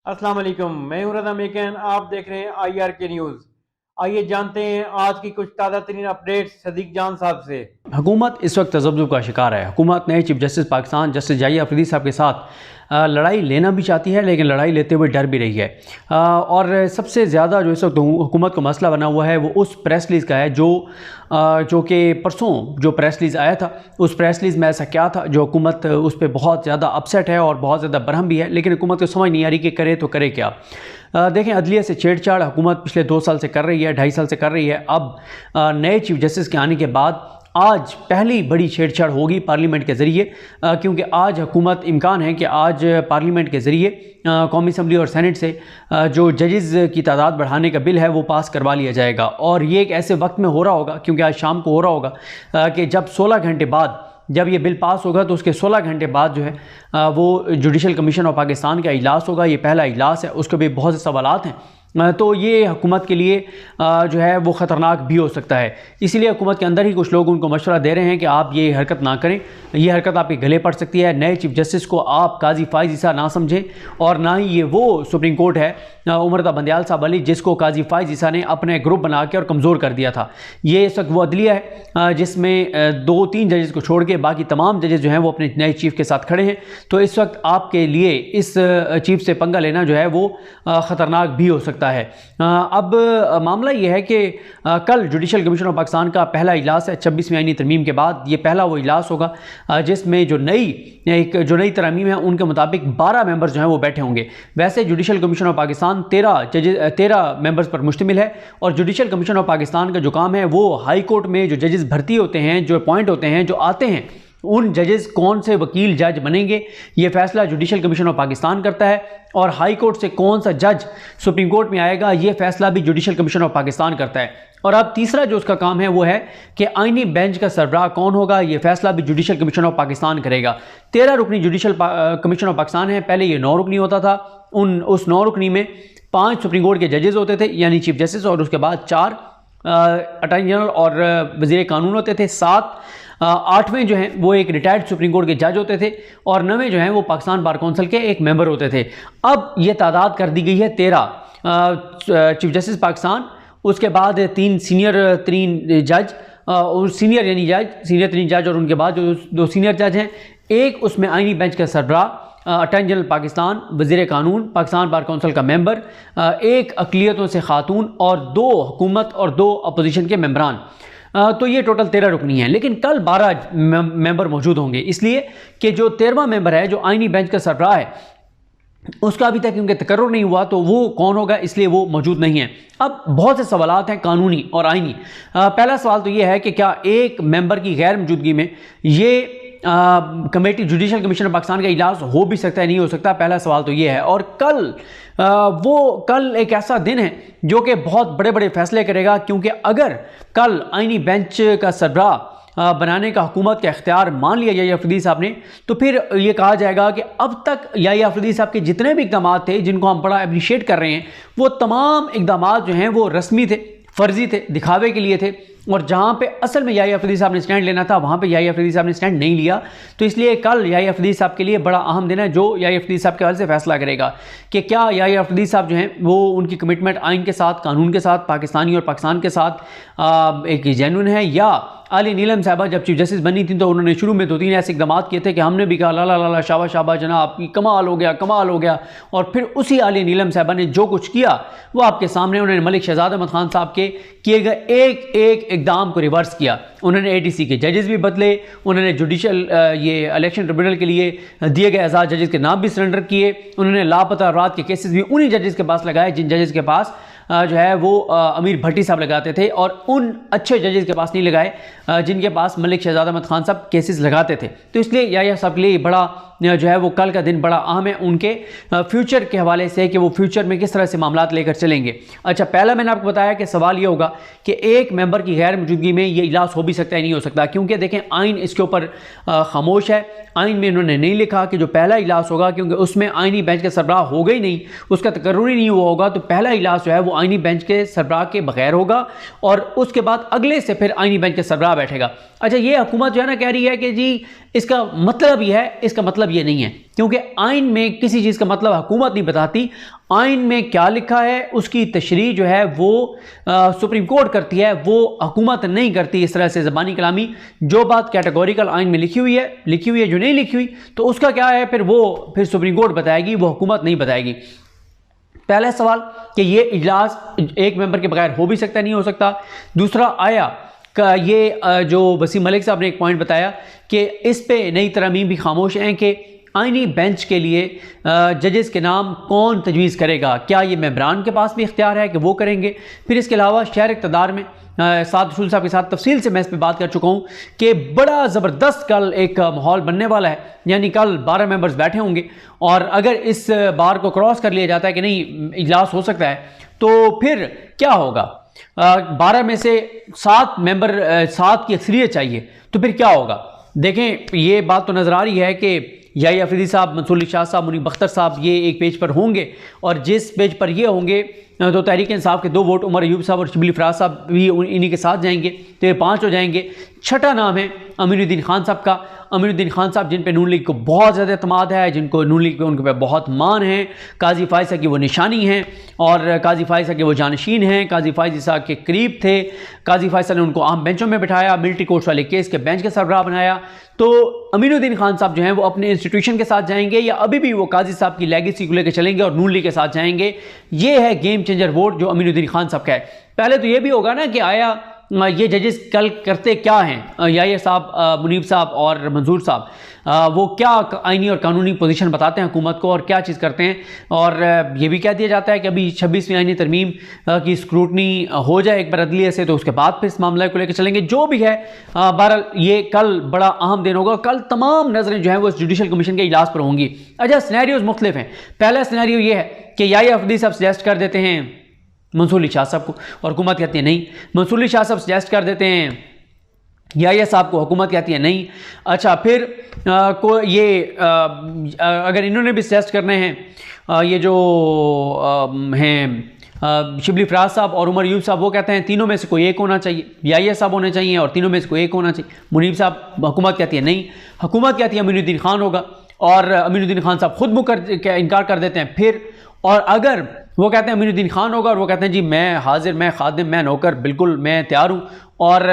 अस्सलाम वालेकुम, मैं हूं रज़ा मेकन। आप देख रहे हैं IRK न्यूज़। आइए जानते हैं आज की कुछ ताज़ा तरीन अपडेट्स सदीक जान साहब से। हुकूमत इस वक्त तज़ब्ज़ुब का शिकार है। हुकूमत नए चीफ जस्टिस पाकिस्तान जस्टिस जाहिर अफरीदी साहब के साथ लड़ाई लेना भी चाहती है, लेकिन लड़ाई लेते हुए डर भी रही है। और सबसे ज़्यादा जो इस वक्त हुकूमत को मसला बना हुआ है वो उस प्रेस रिलीज़ का है जो कि परसों जो प्रेस रिलीज़ आया था। उस प्रेस रिलीज़ में ऐसा क्या था जो हुकूमत उस पर बहुत ज़्यादा अपसेट है और बहुत ज़्यादा बरहम भी है, लेकिन हुकूमत को समझ नहीं आ रही कि करे तो करे क्या। देखें, अदलिया से छेड़छाड़ हुकूमत पिछले 2 साल से कर रही है, 2.5 साल से कर रही है। अब नए चीफ जस्टिस के आने के बाद आज पहली बड़ी छेड़छाड़ होगी पार्लियामेंट के ज़रिए, क्योंकि आज हुकूमत इम्कान है कि आज पार्लियामेंट के ज़रिए कौमी असम्बली और सेनेट से जो जजेस की तादाद बढ़ाने का बिल है वो पास करवा लिया जाएगा। और ये एक ऐसे वक्त में हो रहा होगा, क्योंकि आज शाम को हो रहा होगा कि जब 16 घंटे बाद जब ये बिल पास होगा तो उसके 16 घंटे बाद जो है वो जुडिशल कमीशन ऑफ पाकिस्तान का इजलास होगा। ये पहला इजलास है, उसके भी बहुत से सवालात हैं। तो ये हुकूमत के लिए जो है वो ख़तरनाक भी हो सकता है। इसीलिए हुकूमत के अंदर ही कुछ लोग उनको मशवरा दे रहे हैं कि आप ये हरकत ना करें, ये हरकत आपके गले पड़ सकती है। नए चीफ जस्टिस को आप काजी फाइज ईसा ना समझें, और ना ही ये वो सुप्रीम कोर्ट है उमरता बंदयाल साहब अली जिसको काजी फाइज ईसा ने अपने ग्रुप बना के और कमज़ोर कर दिया था। ये इस वक्त वो अदलिया है जिसमें 2-3 जजेस को छोड़ के बाकी तमाम जजेस जो हैं वो अपने नए चीफ के साथ खड़े हैं। तो इस वक्त आपके लिए इस चीफ से पंगा लेना जो है वो ख़तरनाक भी हो सकता है। अब मामला ये है कि कल जुडिशल कमीशन ऑफ पाकिस्तान का पहला इजलास है 26वीं आईनी तरमीम के बाद। ये पहला वो इजलास होगा जिसमें जो नई तरमीम है उनके मुताबिक 12 मेंबर्स जो हैं वो बैठे होंगे। वैसे judicial commission of Pakistan 13 members पर मुश्तमिल है, और जुडिशल कमीशन ऑफ पाकिस्तान का जो काम है वो हाई कोर्ट में जो जजेस भर्ती होते हैं, जो अपॉइंट होते हैं, जो आते हैं, उन जजेस कौन से वकील जज बनेंगे ये फैसला जुडिशल कमीशन ऑफ पाकिस्तान करता है। और हाई कोर्ट से कौन सा जज सुप्रीम कोर्ट में आएगा ये फैसला भी जुडिशल कमीशन ऑफ पाकिस्तान करता है। और अब तीसरा जो उसका काम है वो है कि आईनी बेंच का सरबराह कौन होगा, ये फैसला भी जुडिशल कमीशन ऑफ पाकिस्तान करेगा। 13 रुकनी जुडिशल कमीशन ऑफ पाकिस्तान है। पहले ये 9 रुकनी होता था। उस 9 रुकनी में 5 सुप्रीम कोर्ट के जजेस होते थे यानी चीफ जस्टिस, और उसके बाद 4 अटॉर्नी जनरल और वज़ीर कानून होते थे। 8वें जो हैं वो एक रिटायर्ड सुप्रीम कोर्ट के जज होते थे, और 9वें जो हैं वो पाकिस्तान बार कौंसिल के एक मेंबर होते थे। अब ये तादाद कर दी गई है 13 चीफ जस्टिस पाकिस्तान, उसके बाद 3 सीनियर 3 जज और सीनियर 3 जज, और उनके बाद जो 2 सीनियर जज हैं, एक उसमें आईनी बेंच का सरबराह अटॉर्नी जनरल पाकिस्तान, वज़ीर कानून, पाकिस्तान बार कौंसिल का मेंबर, एक अक़लियतों से खातून, और 2 हुकूमत और 2 अपोजिशन के मेंबरान। तो ये टोटल 13 रुकनी है। लेकिन कल 12 मेंबर मौजूद होंगे, इसलिए कि जो 13वां मेंबर है जो आईनी बेंच का सरबराह है उसका अभी तक क्योंकि तकर्रुर नहीं हुआ तो वो कौन होगा, इसलिए वो मौजूद नहीं है। अब बहुत से सवालात हैं कानूनी और आईनी। पहला सवाल तो ये है कि क्या एक मेंबर की गैर मौजूदगी में ये committee judicial commission of Pakistan का इजलास हो भी सकता है, नहीं हो सकता। पहला सवाल तो ये है। और कल एक ऐसा दिन है जो कि बहुत बड़े बड़े फैसले करेगा, क्योंकि अगर कल आईनी बेंच का सरबराह बनाने का हुकूमत का इख्तियार मान लिया याहिया अफरीदी साहब ने, तो फिर ये कहा जाएगा कि अब तक याहिया अफरीदी साहब के जितने भी इक़दाम थे जिनको हम बड़ा अप्रिशिएट कर रहे हैं, वो तमाम इक़दाम जो हैं वो रस्मी थे, फर्जी थे, दिखावे के लिए थे। और जहाँ पे असल में याहिया अफरीदी साहब ने स्टैंड लेना था वहाँ पे याहिया अफरीदी साहब ने स्टैंड नहीं लिया। तो इसलिए कल याहिया अफरीदी साहब के लिए बड़ा अहम दिन है, जो याहिया अफरीदी साहब के हवाले से फैसला करेगा कि क्या याहिया अफरीदी साहब जो हैं वो उनकी कमिटमेंट आइन के साथ, कानून के साथ, पाकिस्तानी और पाकिस्तान के साथ एक जेन्युइन है, या आली नीलम साहबा जब चीफ जस्टिस बनी थी तो उन्होंने शुरू में 2-3 ऐसे इक़दाम किए थे कि हमने भी कहा ला ला ला शाबाश शाबाश जनाब, कमाल हो गया, कमाल हो गया। और फिर उसी आली नीलम साहबा ने जो कुछ किया वो आपके सामने, उन्होंने मलिक शहजाद अहमद खान साहब के किए गए एक इक़दाम को रिवर्स किया। उन्होंने ADC के जजेस भी बदले, उन्होंने जुडिशल ये इलेक्शन ट्रिब्यूनल के लिए दिए गए आज़ाद जजेस के नाम भी सरेंडर किए, उन्होंने लापता अफराद के केसेस भी उन्हीं जजेस के पास लगाए जिन जजेस के पास जो है वो अमीर भट्टी साहब लगाते थे, और उन अच्छे जजेस के पास नहीं लगाए जिनके पास मलिक शहजाद अहमद खान साहब केसेस लगाते थे। तो इसलिए याहिया साहब के लिए बड़ा जो है वो कल का दिन बड़ा अहम है उनके फ्यूचर के हवाले से कि वो फ्यूचर में किस तरह से मामलात लेकर चलेंगे। अच्छा, पहला मैंने आपको बताया कि सवाल ये होगा कि एक मेंबर की गैर मौजूदगी में ये इजलास हो भी सकता है, नहीं हो सकता, क्योंकि देखें आइन इसके ऊपर खामोश है। आइन में इन्होंने नहीं लिखा कि जो पहला इजलास होगा, क्योंकि उसमें आइनी बेंच का सरबराह होगा ही नहीं, उसका तकर्रुर ही नहीं हुआ होगा, तो पहला इजलास जो है वो आइनी बेंच के सरबराह के बगैर होगा, और उसके बाद अगले से फिर आइनी बेंच का सरबराह बैठेगा। अच्छा, ये हुकूमत जो है ना कह रही है कि जी इसका मतलब मतलब ये नहीं है, क्योंकि आइन में किसी चीज़ का मतलब हुकूमत नहीं बताती। आइन में क्या लिखा है उसकी तशरीह जो है वो सुप्रीम कोर्ट करती है, वो हुकूमत नहीं करती। इस तरह से ज़बानी कलामी, जो बात कैटेगोरिकल आइन में लिखी हुई है, जो नहीं लिखी हुई तो उसका क्या है, फिर सुप्रीम कोर्ट बताएगी, वो हुकूमत नहीं बताएगी। पहला सवाल कि ये इजलास एक मेंबर के बगैर हो भी सकता है, नहीं हो सकता। दूसरा आया का ये जो वसीम मलिक साहब ने एक पॉइंट बताया कि इस पे नई तरमीम भी खामोश हैं कि आइनी बेंच के लिए जजेस के नाम कौन तजवीज़ करेगा, क्या ये मेंबरान के पास भी इख्तियार है कि वो करेंगे। फिर इसके अलावा शहर इक़्तिदार में साद रसूल साहब के साथ तफसील से मैं इस पर बात कर चुका हूँ कि बड़ा ज़बरदस्त कल एक माहौल बनने वाला है, यानी कल 12 मेंबर्स बैठे होंगे और अगर इस बार को क्रॉस कर लिया जाता है कि नहीं इजलास हो सकता है तो फिर क्या होगा। 12 में से 7 मेंबर 7 की अक्सरियत चाहिए, तो फिर क्या होगा। देखें ये बात तो नज़र आ रही है कि याहिया अफरीदी साहब, मंसूर अली शाह साहब, मुनीब बख्तर साहब ये एक पेज पर होंगे और जिस पेज पर ये होंगे तो तहरीक इंसाफ के 2 वोट उमर अयूब साहब और शिबली फराज साहब भी इन्हीं के साथ जाएंगे, तो ये 5 हो जाएंगे। छठा नाम है अमीनुद्दीन खान साहब का। अमीनुद्दीन खान साहब जिन पे नून लीग को बहुत ज़्यादा अतमाद है, जिनको नून लीग पे उनके पे बहुत मान है, काजी फायज़ की वो निशानी हैं और काजी फायज़ के वो जानशीन हैं, काजी फायज़ के करीब थे। काजी फायज़ ने उनको आम बेंचों में बिठाया, मिलिट्री कोर्ट्स वाले केस के बेंच के सरबराह बनाया। तो अमीनुद्दीन खान साहब जो हैं वो अपने इंस्टीट्यूशन के साथ जाएंगे या अभी भी वो काजी साहब की लेगेसी को लेकर चलेंगे और नून लीग के साथ जाएंगे। ये है गेम चेंजर वोट जो अमीनुद्दीन खान साहब का है। पहले तो ये भी होगा ना कि आया ये जजेस कल करते क्या हैं, याहिया साहब, मुनीब साहब और मंजूर साहब, वो क्या आइनी और कानूनी पोजीशन बताते हैं हुकूमत को और क्या चीज़ करते हैं। और ये भी कह दिया जाता है कि अभी 26वीं आइनी तरमीम की स्क्रूटनी हो जाए एक बार अदलिया से, तो उसके बाद फिर इस मामले को लेकर चलेंगे। जो भी है बहरहाल ये कल बड़ा अहम दिन होगा। कल तमाम नज़रें जो हैं वो जुडिशल कमीशन के इजलास पर होंगी। अच्छा, सिनेरियोज मुख्तलिफ हैं। पहला सिनेरियो ये है कि याहिया अफरीदी साहब सजेस्ट कर देते हैं मंसूर अली शाह साहब को और हुकूमत कहती है नहीं। मंसूर अली शाह साहब सजेस्ट कर देते हैं याहिया साहब को, हुकूमत कहती है नहीं। अच्छा, फिर अगर इन्होंने भी सजेस्ट करने हैं ये जो हैं शिबली फराज साहब और उमर अयूब साहब, वो कहते हैं तीनों में से कोई एक होना चाहिए, याहिया साहब होने चाहिए और तीनों में से कोई एक होना चाहिए। मुनीब साहब, हुकूमत कहती है नहीं। हुकूमत कहती है अमीनुद्दीन खान होगा और अमीनुद्दीन खान साहब खुद इनकार कर देते हैं। फिर और अगर वो कहते हैं अमीनुद्दीन खान होगा और वो कहते हैं जी मैं हाजिर, मैं खादिम, मैं नौकर, बिल्कुल मैं तैयार हूँ। और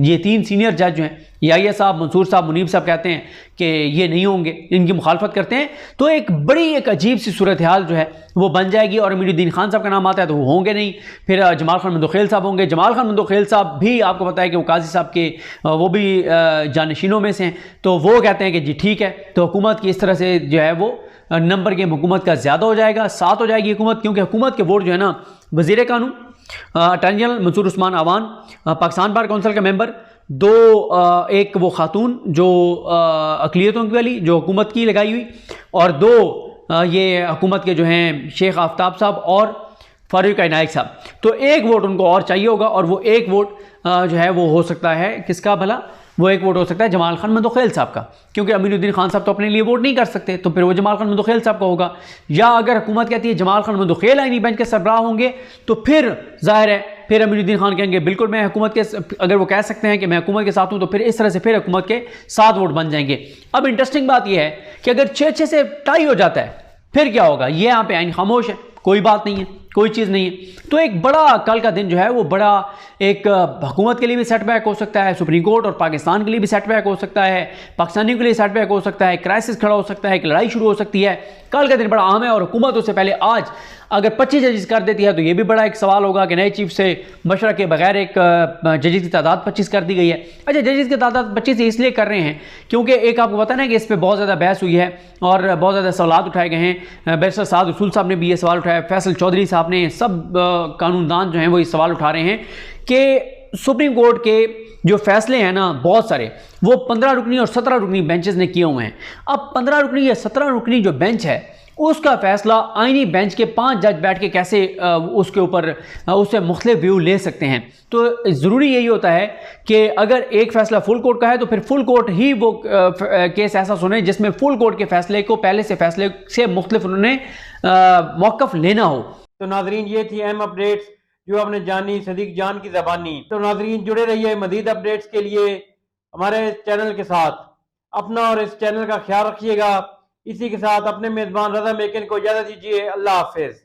ये 3 सीनियर जज जो हैं याहिया साहब, मंसूर साहब, मुनीब साहब कहते हैं कि ये नहीं होंगे, इनकी मुखालफत करते हैं, तो एक अजीब सी सूरत हाल जो है वो बन जाएगी और अमीनुद्दीन खान साहब का नाम आता है तो वो होंगे नहीं। फिर जमाल खान मंदोखेल साहब होंगे। जमाल खान मंदोखेल साहब भी आपको पता है कि वो काजी साहब के वो भी जानशीनों में से हैं, तो वो कहते हैं कि जी ठीक है। तो हुकूमत की इस तरह से जो है वो नंबर गेम हुकूमत का ज़्यादा हो जाएगा, 7 हो जाएगी हुकूमत, क्योंकि हुकूमत के वोट जो है ना वज़ीर कानून, अटॉर्नी जनरल मंसूर उस्मान आवान, पाकिस्तान बार काउंसिल का मेंबर, 2 एक वो खातून जो अक़लियतों की वाली जो हुकूमत की लगाई हुई, और 2 ये हुकूमत के जो हैं शेख आफ्ताब साहब और फारूक इनायत साहब। तो एक वोट उनको और चाहिए होगा और वो एक वोट जो है वो हो सकता है किसका भला, वो एक वोट हो सकता है जमाल खान मंदोखेल साहब का, क्योंकि अमीनुद्दीन खान साहब तो अपने लिए वोट नहीं कर सकते, तो फिर वो जमाल खान मंदोखेल साहब का होगा। या अगर हुकूमत कहती है जमाल खान मंदोखेल आईनी बेंच के सरबराह होंगे, तो फिर जाहिर है फिर अमीनुद्दीन खान कहेंगे बिल्कुल मैं हुकूमत के, अगर वो कह सकते हैं कि मैं हुकूमत के साथ हूँ, तो फिर इस तरह से फिर हुकूमत के 7 वोट बन जाएंगे। अब इंटरेस्टिंग बात यह है कि अगर 6-6 से टाई हो जाता है फिर क्या होगा, ये यहाँ पे आइन खामोश है, कोई बात नहीं है, कोई चीज़ नहीं है। तो एक बड़ा कल का दिन जो है वो बड़ा एक हुकूमत के लिए भी सेटबैक हो सकता है, सुप्रीम कोर्ट और पाकिस्तान के लिए भी सेटबैक हो सकता है, पाकिस्तानियों के लिए सेटबैक हो सकता है, क्राइसिस खड़ा हो सकता है, एक लड़ाई शुरू हो सकती है। कल का दिन बड़ा अहम है और हुकूमत उससे पहले आज अगर 25 जजेस कर देती है तो ये भी बड़ा एक सवाल होगा कि नए चीफ से मशवरा के बगैर एक जजेस की तादाद 25 कर दी गई है। अच्छा, जजेस की तादाद 25 इसलिए कर रहे हैं क्योंकि एक आपको पता ना कि इस पर बहुत ज़्यादा बहस हुई है और बहुत ज़्यादा सवाल उठाए गए हैं। बैरिस्टर साद रसूल साहब ने भी ये सवाल उठाया, फैसल चौधरी साहब ने, सब कानूनदान जो हैं वो ये सवाल उठा रहे हैं कि सुप्रीम कोर्ट के जो फैसले हैं ना बहुत सारे, वो 15 रुकनी और 17 रुकनी बेंचेस ने किए हुए हैं। अब 15 रुकनी या 17 रुकनी जो बेंच है उसका फैसला आईनी बेंच के 5 जज बैठ के कैसे उसके ऊपर उससे मुख्तलिफ व्यू ले सकते हैं। तो ज़रूरी यही होता है कि अगर एक फ़ैसला फुल कोर्ट का है तो फिर फुल कोर्ट ही वो केस ऐसा सुने जिसमें फुल कोर्ट के फैसले को पहले से फैसले से मुख्तलिफ उन्होंने मौक़िफ़ लेना हो। तो नाजरीन, ये थी अहम अपडेट्स जो आपने जानी सदीक जान की ज़बानी। तो नाजरीन जुड़े रहिए मज़ीद अपडेट्स के लिए हमारे चैनल के साथ। अपना और इस चैनल का ख्याल रखिएगा। इसी के साथ अपने मेजबान रजा मेकिन को इजाजत दीजिए। अल्लाह हाफिज।